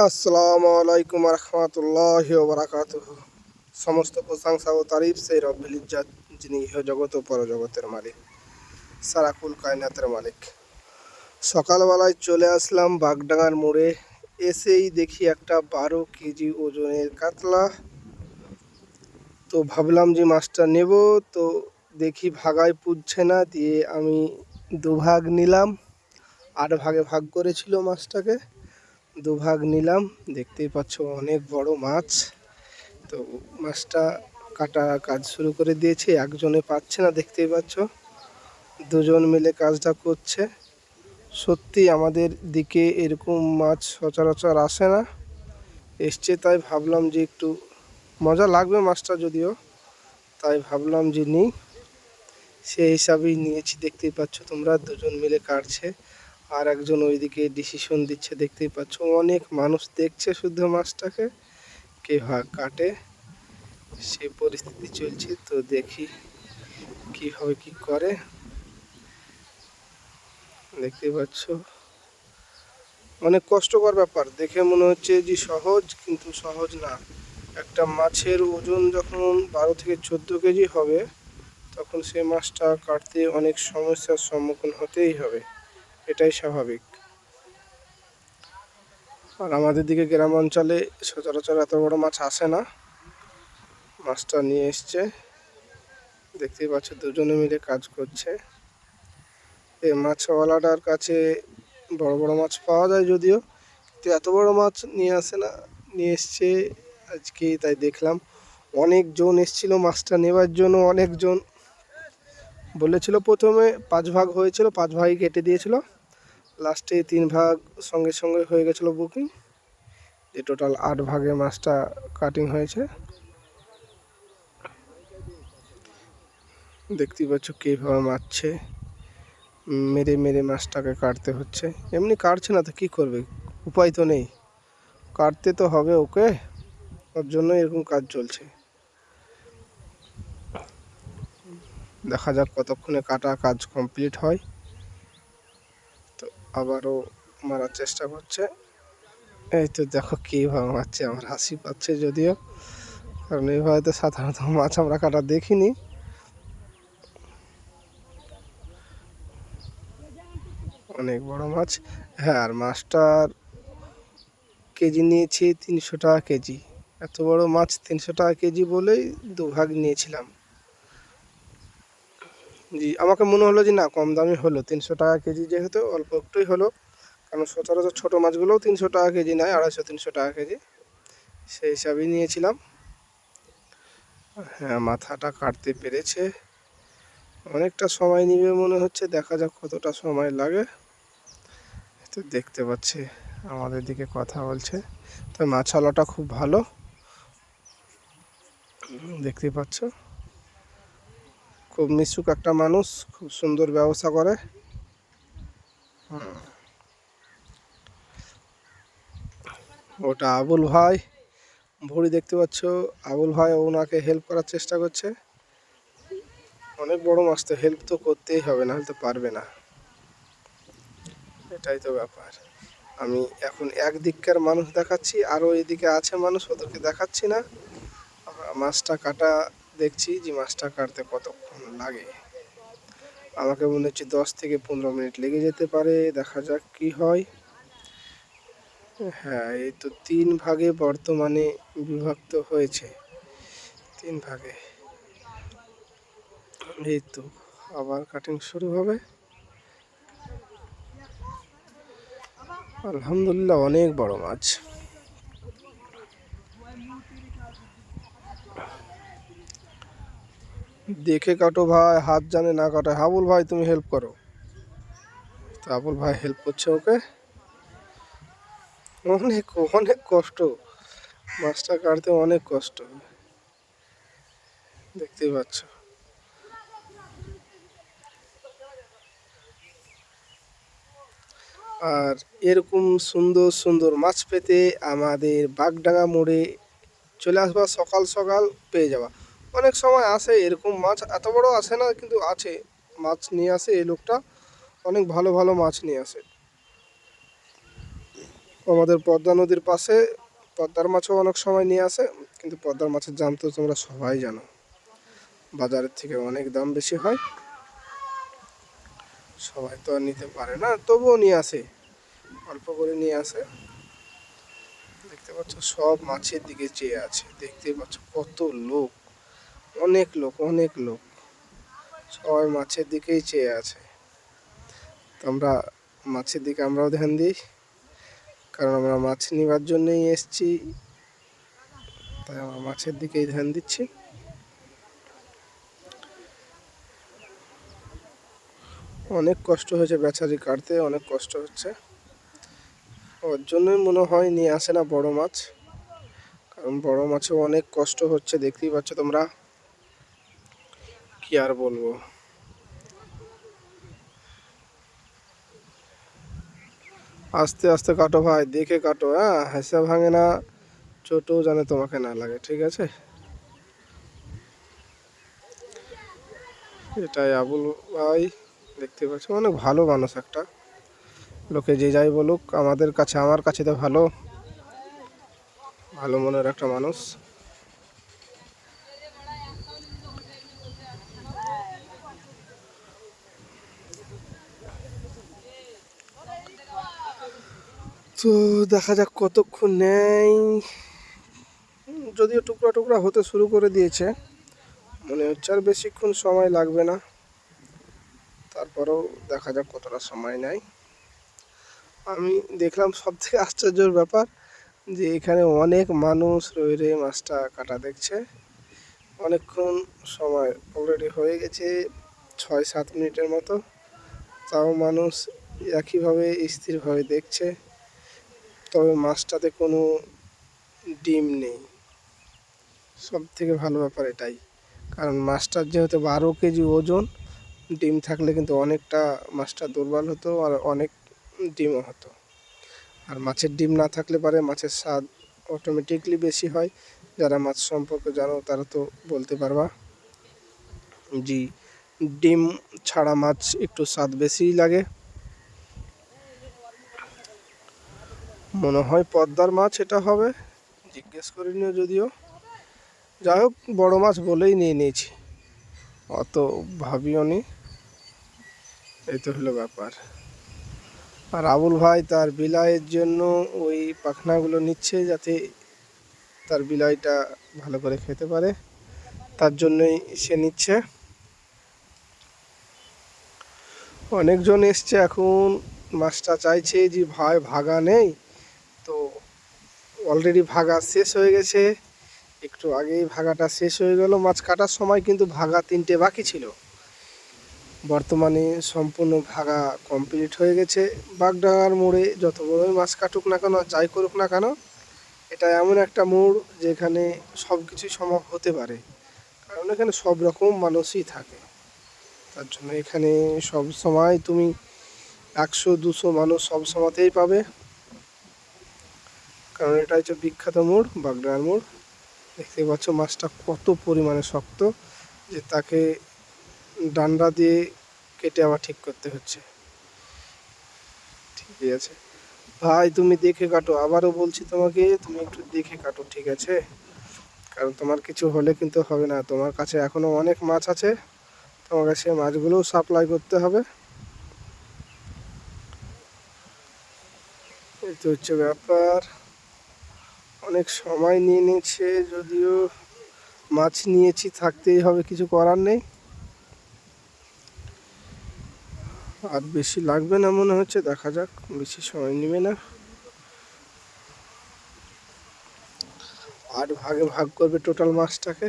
আসসালামু আলাইকুম রহমতুল্লাহি ওয়া বারাকাতুহু। সমস্ত প্রশংসা ও তারিফ সেই রব্বুল ইজ্জাত, যিনি ইহ জগৎ ও পরজগতের মালিক, সারাকুল কায়নাতের মালিক। সকালবেলায় চলে আসলাম বাগডাঙ্গার মোড়ে। এসেই দেখি একটা 12 কেজি ওজনের কাতলা। তো ভাবলাম যে মাছটা নেব, তো দেখি ভাগায় পুড়ছে না, দিয়ে আমি দুভাগ নিলাম। 8 ভাগে ভাগ করেছিল মাছটাকে, দুভাগ নিলাম। দেখতেই পাচ্ছ অনেক বড় মাছ। তো মাছটা কাটা কাজ শুরু করে দিয়েছি। একজনে পাচ্ছে না, দেখতেই পাচ্ছ, দুজন মিলে কাজটা করছে। সত্যি আমাদের দিকে এরকম মাছ সচরাচর আসে না, এসছে, তাই ভাবলাম যে একটু মজা লাগবে মাছটা যদিও, তাই ভাবলাম যে নিই, সেই হিসাবেই নিয়েছি। দেখতেই পাচ্ছ তোমরা, দুজন মিলে কাটছে আর একজন ওইদিকে ডিসিশন দিচ্ছে। দেখতেই পাচ্ছ অনেক মানুষ দেখছে শুদ্ধ মাছটাকে কে কাটে, সেই পরিস্থিতি চলছে। তো দেখি কিভাবে কি করে। দেখতে পাচ্ছ অনেক কষ্টকর ব্যাপার, দেখে মনে হচ্ছে যে সহজ, কিন্তু সহজ না। একটা মাছের ওজন যখন 12 থেকে 14 কেজি হবে, তখন সেই মাছটা কাটতে অনেক সমস্যার সম্মুখীন হতেই হবে, এটাই স্বাভাবিক। আর আমাদের দিকে গ্রাম অঞ্চলে সচরাচর এত বড় মাছ আসে না। মাছটা নিয়ে এসছে, দেখতেই পাচ্ছ দুজনে মিলে কাজ করছে। এই মাছওয়ালাটার কাছে বড় বড় মাছ পাওয়া যায় যদিও, কিন্তু এত বড় মাছ নিয়ে আসে না। নিয়ে এসছে আজকে, তাই দেখলাম অনেকজন এসছিল মাছটা নেবার জন্য। অনেকজন বলেছিল, প্রথমে 5 ভাগ হয়েছিল, 5 ভাগই কেটে দিয়েছিল, লাস্টে 3 ভাগ সঙ্গে সঙ্গে হয়ে গেছিলো বুকিং। যে টোটাল 8 ভাগে মাছটা কাটিং হয়েছে। দেখতেই পাচ্ছ কীভাবে মারছে, মেরে মেরে মাছটাকে কাটতে হচ্ছে। এমনি কাটছে না তো কী করবে, উপায় তো নেই, কাটতে তো হবে ওকে, ওর জন্য এরকম কাজ চলছে। দেখা যাক কতক্ষণে কাটা কাজ কমপ্লিট হয়। তো আবারও মারার চেষ্টা করছে। এই তো দেখো কীভাবে মারছে, আমার হাসি পাচ্ছে যদিও, কারণ এইভাবে তো সাধারণত মাছ আমরা কাটা দেখিনি। অনেক বড় মাছ। হ্যাঁ, আর মাছটার কেজি নিয়েছি 300 টাকা কেজি। এত বড় মাছ 300 টাকা কেজি বলেই 2 ভাগ নিয়েছিলাম। জি, আমাকে মনে হলো যে না, কম দামি হলো। 300 টাকা কেজি যেহেতু, অল্প একটুই হলো, কারণ সচরাচর ছোটো মাছগুলোও 300 টাকা কেজি নেয়, 250-300 টাকা কেজি, সেই হিসাবেই নিয়েছিলাম। হ্যাঁ, মাথাটা কাটতে পেরেছে। অনেকটা সময় নিবে মনে হচ্ছে, দেখা যাক কতটা সময় লাগে। তো দেখতে পাচ্ছি আমাদের দিকে কথা বলছে। তো মাছওয়ালাটা খুব ভালো, দেখতে পাচ্ছ, খুব মিশুক একটা মানুষ, খুব সুন্দর ব্যবসা করে। ওটা আবুল ভাই, ভুঁড়ি দেখতে পাচ্ছ, আবুল ভাই ওনাকে হেল্প করার চেষ্টা করছে। অনেক বড় মাছ, তো হেল্প তো করতেই হবে, না হলে তো পারবে না, এটাই তো ব্যাপার। আমি এখন একদিককার মানুষ দেখাচ্ছি, আরও এদিকে আছে মানুষ, ওদেরকে দেখাচ্ছি না। মাছটা কাটা দেখছি যে মাছটা কাটতে কতক্ষণ লাগে। আমাকে মনে হচ্ছে 10 থেকে 15 মিনিট লেগে যেতে পারে, দেখা যাক কি হয়। হ্যাঁ, এই তো 3 ভাগে বর্তমানে বিভক্ত হয়েছে, 3 ভাগে। এই তো আবার কাটিং শুরু হবে। আলহামদুলিল্লাহ, অনেক বড় মাছ। দেখে কাটো ভাই, হাত জানে না কাটায়। আবুল ভাই তুমি হেল্প করো। তো আবুল ভাই হেল্প করছে ওকে। অনেক অনেক কষ্ট, মাছটা কাটতে অনেক কষ্ট, দেখতেই পাচ্ছ। আর এরকম সুন্দর সুন্দর মাছ পেতে আমাদের বাগডাঙ্গা মোড়ে চলে আসবা, সকাল সকাল পেয়ে যাবা। অনেক সময় আসে এরকম মাছ, এত বড় আসে না, কিন্তু আছে মাছ নিয়ে আসে এই লোকটা, অনেক ভালো ভালো মাছ নিয়ে আসে। আমাদের পদ্মা নদীর পাশে পদ্মার মাছও অনেক সময় নিয়ে আসে, কিন্তু পদ্মার মাছের দাম তো তোমরা সবাই জানো, বাজারের থেকে অনেক দাম বেশি হয়। সবাই তো আর নিতে পারে না, তবুও নিয়ে আসে, অল্প করে নিয়ে আসে। দেখতে পাচ্ছ সব মাছের দিকে চেয়ে আছে, দেখতেই পাচ্ছ কত লোক, অনেক লোক অনেক লোক, সবাই মাছের দিকেই চেয়ে আছে। তো আমরা মাছের দিকে আমরাও ধ্যান দিই, কারণ আমরা মাছ নেবার জন্যই এসছি, তাই আমরা মাছের দিকেই ধ্যান দিচ্ছি। অনেক কষ্ট হয়েছে বেচারি কাটতে, অনেক কষ্ট হচ্ছে, ওর জন্যই মনে হয় নিয়ে আসে না বড় মাছ, কারণ বড় মাছেও অনেক কষ্ট হচ্ছে, দেখতেই পাচ্ছ তোমরা, কি আর বলবো। আস্তে আস্তে কাটো ভাই, দেখে কাটো, হ্যাঁ, হেসে ভাঙে না, চোটও জানে তোমাকে না লাগে, ঠিক আছে? এটাই আবুল ভাই, দেখতে পাচ্ছ অনেক ভালো মানুষ একটা, লোকে যে যাই বলুক আমাদের কাছে, আমার কাছে তো ভালো, ভালো মনের একটা মানুষ। তো দেখা যাক কতক্ষণ নেই, যদিও টুকরা টুকরা হতে শুরু করে দিয়েছে, মনে হচ্ছে আর বেশিক্ষণ সময় লাগবে না, তারপরেও দেখা যাক কতটা সময় নেয়। আমি দেখলাম সব থেকে আশ্চর্যের ব্যাপার যে এখানে অনেক মানুষ রয়ে মাছটা কাটা দেখছে, অনেকক্ষণ সময় অলরেডি হয়ে গেছে, 6-7 মিনিটের মতো, তাও মানুষ একইভাবে স্থিরভাবে দেখছে। তবে মাছটাতে কোনো ডিম নেই, সব থেকে ভালো ব্যাপার এটাই, কারণ মাছটার যেহেতু 12 কেজি ওজন, ডিম থাকলে কিন্তু অনেকটা মাছটা দুর্বল হতো আর অনেক ডিমও হতো। আর মাছের ডিম না থাকলে পারে মাছের স্বাদ অটোমেটিকলি বেশি হয়, যারা মাছ সম্পর্কে জানো তারা তো বলতে পারবা, জি, ডিম ছাড়া মাছ একটু স্বাদ বেশিই লাগে। মনে হয় পদ্মার মাছ এটা হবে, জিজ্ঞেস করিনি যদিও, যাই হোক বড় মাছ বলেই নিয়ে নিয়েছি, অত ভাবিও নি, এই তো হলো ব্যাপার। আর আবুল ভাই তার বিলাইয়ের জন্য ওই পাখনাগুলো নিচ্ছে, যাতে তার বিলাইটা ভালো করে খেতে পারে, তার জন্যই সে নিচ্ছে। অনেকজন এসছে এখন, মাছটা চাইছে যে ভাই ভাগা নেই, তো অলরেডি ভাগা শেষ হয়ে গেছে, একটু আগেই ভাগাটা শেষ হয়ে গেল, মাছ কাটার সময় কিন্তু ভাগা 3টে বাকি ছিল, বর্তমানে সম্পূর্ণ ভাগা কমপ্লিট হয়ে গেছে। বাগডাঙ্গার মোড়ে যত বড়ই মাছ কাটুক না কেন, যাই করুক না কেন, এটা এমন একটা মোড় যেখানে সব কিছুই সম্ভব হতে পারে, কারণ এখানে সব রকম মানুষই থাকে, তার জন্য এখানে সব সময় তুমি 100-200 মানুষ সব সময়তেই পাবে, কারণ এটা হচ্ছে বিখ্যাত মোড়, বাগডাঙ্গার মোড়। দেখতে পাচ্ছ মাছটা কত পরিমাণে শক্ত, যে তাকে ডান্ডা দিয়ে কেটে আবার ঠিক করতে হচ্ছে। ঠিক আছে ভাই, তুমি দেখে কাটো, আবারও বলছি তোমাকে, তুমি একটু দেখে কাটো, ঠিক আছে? কারণ তোমার কিছু হলে কিন্তু হবে না, তোমার কাছে এখনো অনেক মাছ আছে, তোমাকে সে মাছগুলোও সাপ্লাই করতে হবে, এই তো হচ্ছে ব্যাপার। অনেক সময় নিয়ে নিচ্ছে, যদিও মাছ নিয়েছি, থাকতেই হবে, কিছু করার নেই। আর বেশি লাগবে না মনে হচ্ছে, দেখা যাক, বেশি সময় নেবে না। 8 ভাগে ভাগ করবে টোটাল মাছটাকে,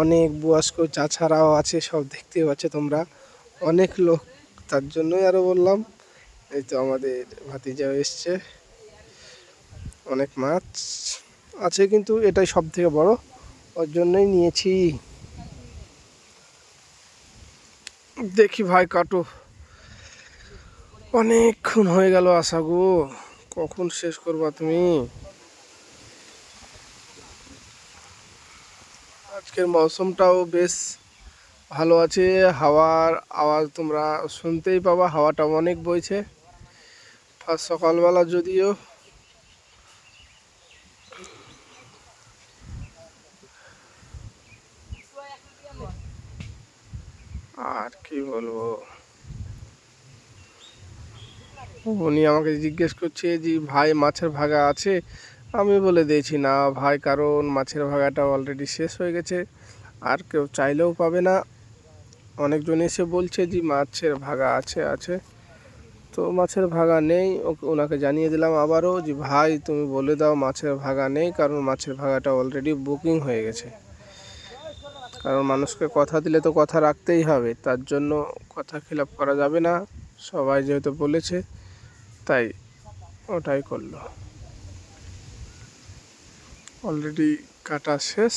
অনেক বয়স্ক চাচারাও আছে, সব দেখতে পাচ্ছ তোমরা, অনেক লোক, তার জন্যই আরও বললাম। এই তো আমাদের ভাতিজাও এসছে, অনেক মাছ আছে, কিন্তু এটাই সব থেকে বড়, ওর জন্যই নিয়েছি। দেখি ভাই কাটো, অনেকক্ষণ হয়ে গেল আসা গো, কখন শেষ করবা তুমি? আজকের মৌসুমটাও বেশ ভালো আছে, হাওয়ার আওয়াজ তোমরা শুনতেই পাবা, হাওয়াটা অনেক বইছে। ফার্স্ট সকালবেলা যদিও আর কি বলবো, উনি আমাকে জিজ্ঞেস করছে যে ভাই মাছের ভাগা আছে। আমি বলে দিয়েছি না ভাই, কারণ মাছের ভাগাটা অলরেডি শেষ হয়ে গেছে, আর কেউ চাইলেও পাবে না। অনেকজন এসে বলছে যে মাছের ভাগা আছে, তো মাছের ভাগা নেই। ওনাকে জানিয়ে দিলাম আবারও যে ভাই তুমি বলে দাও মাছের ভাগা নেই, কারণ মাছের ভাগাটা অলরেডি বুকিং হয়ে গেছে। কারণ মানুষকে কথা দিলে তো কথা রাখতেই হবে, তার জন্য কথা খিলাপ করা যাবে না। সবাই যেহেতু বলেছে তাই ওটাই করলো। অলরেডি কাটা শেষ।